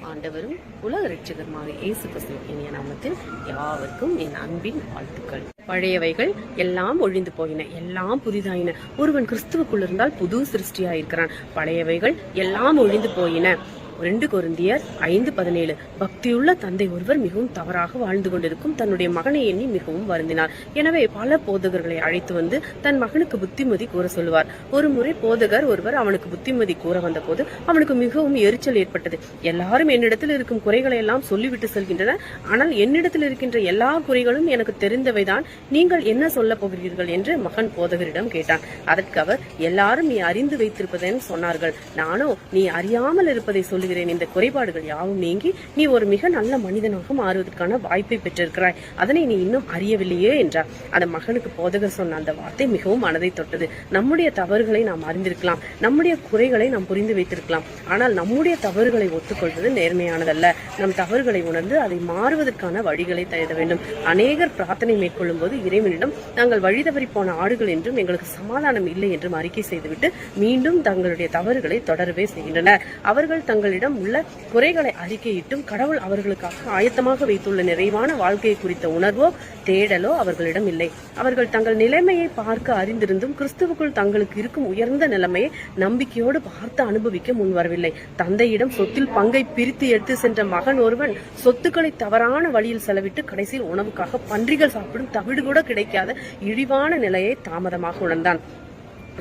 ஆண்டவரும் உலக இரட்சகருமாக இயேசு கிறிஸ்துவின் இனிய நாமத்தில் யாவருக்கும் என் அன்பின் வாழ்த்துக்கள். பழையவைகள் எல்லாம் ஒழிந்து போயின, எல்லாம் புதிதாயின. ஒருவன் கிறிஸ்துவுக்குள் இருந்தால் புது சிருஷ்டியாயிருக்கிறான். பழையவைகள் எல்லாம் ஒழிந்து போயின. 2 கொரிந்தியர் 5:17. பக்தியுள்ள தந்தை ஒருவர் மிகவும் தவறாக வாழ்ந்து கொண்டிருக்கும் தன்னுடைய மகனை எண்ணி மிகவும் வருந்தினார். எனவே பல போதகர்களை அழைத்து வந்து தன் மகனுக்கு புத்திமதி கூற சொல்லுவார். ஒரு முறை போதகர் ஒருவர் அவனுக்கு புத்திமதி கூற வந்த போது அவனுக்கு மிகவும் எரிச்சல் ஏற்பட்டது. எல்லாரும் என்னிடத்தில் இருக்கும் குறைகளை எல்லாம் சொல்லிவிட்டு செல்கின்றனர், ஆனால் என்னிடத்தில் இருக்கின்ற எல்லா குறைகளும் எனக்கு தெரிந்தவைதான். நீங்கள் என்ன சொல்ல போகிறீர்கள் என்று மகன் போதகரிடம் கேட்டான். அதற்கு அவர், எல்லாரும் நீ அறிந்து வைத்திருப்பதென்னு சொன்னார்கள், நானோ நீ அறியாமல் இருப்பதை சொல்லி இந்த குறைபாடுகள் யாவும் நீங்கி நீ ஒரு மிக நல்ல மனிதனாக மாறுவதற்கான வாய்ப்பை பெற்றிருக்கிறாய். அதனை நீ இன்னும் அறியவில்லையே என்றார். அந்த மகனுக்கு போதகர் சொன்ன அந்த வார்த்தை மிகவும் மனதை தொட்டது. நம்முடைய தவறுகளை நாம் அறிந்திருக்கலாம், நம்முடைய குறைகளை நாம் புரிந்து வைத்திருக்கலாம், ஆனால் நம்முடைய தவறுகளை ஒத்துக்கொள்வது நேர்மையானதல்ல. நம் தவறுகளை உணர்ந்து அதை மாறுவதற்கான வழிகளை தேட வேண்டும். அநேகர் பிரார்த்தனை மேற்கொள்ளும் போது இறைவனிடம் நாங்கள் வழி தவறி போன ஆடுகள் என்றும் எங்களுக்கு சமாதானம் இல்லை என்றும் அறிக்கை செய்துவிட்டு மீண்டும் தங்களுடைய தவறுகளை தொடரவே செய்கின்றனர். அவர்கள் தங்கள் உள்ள குறைகளை அறிக்கையிட்டும் கடவுள் அவர்களுக்காக ஆயத்தமாக வைத்துள்ள நிறைவான வாழ்க்கையை குறித்த உணர்வோ தேடலோ அவர்களிடம் இல்லை. அவர்கள் தங்கள் நிலைமையை பார்க்க அறிந்திருந்தும் கிறிஸ்துவுக்குள் தங்களுக்கு இருக்கும் உயர்ந்த நிலைமையை நம்பிக்கையோடு பார்த்து அனுபவிக்க முன்வரவில்லை. தந்தையிடம் சொத்தில் பங்கை பிரித்து எடுத்து சென்ற மகன் ஒருவன் சொத்துக்களை தவறான வழியில் செலவிட்டு கடைசியில் உணவுக்காக பன்றிகள் சாப்பிடும் தவிடு கூட கிடைக்காத இழிவான நிலையை தாமதமாக உணர்ந்தான்.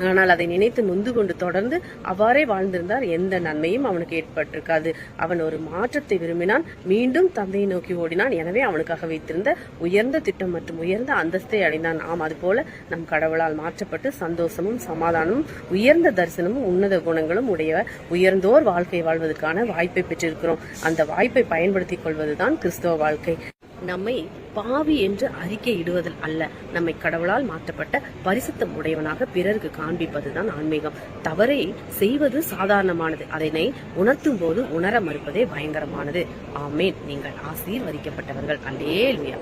ஆனால் அதை நினைத்து நொந்து கொண்டு தொடர்ந்து அவ்வாறே வாழ்ந்திருந்தார் எந்த நன்மையும் அவனுக்கு ஏற்பட்டிருக்காது. அவன் ஒரு மாற்றத்தை விரும்பினான், மீண்டும் தந்தையை நோக்கி ஓடினான். எனவே அவனுக்காக வைத்திருந்த உயர்ந்த திட்டம் மற்றும் உயர்ந்த அந்தஸ்தை அடைந்தான். அதுபோல நம் கடவுளால் மாற்றப்பட்டு சந்தோஷமும் சமாதானமும் உயர்ந்த தரிசனமும் உன்னத குணங்களும் உடைய உயர்ந்தோர் வாழ்க்கை வாழ்வதற்கான வாய்ப்பை பெற்றிருக்கிறோம். அந்த வாய்ப்பை பயன்படுத்திக் கொள்வதுதான் கிறிஸ்தவ வாழ்க்கை. நம்மை பாவி என்று அறிக்கை இடுவதில் அல்ல, நம்மை கடவுளால் மாற்றப்பட்ட பரிசுத்தம் உடையவனாக பிறருக்கு காண்பிப்பதுதான் ஆன்மீகம். தவறை செய்வது சாதாரணமானது, அதனை உணர்த்தும் போது உணர மறுப்பதே பயங்கரமானது. ஆமேன். நீங்கள் ஆசீர்வதிக்கப்பட்டவர்கள். அல்லேலூயா.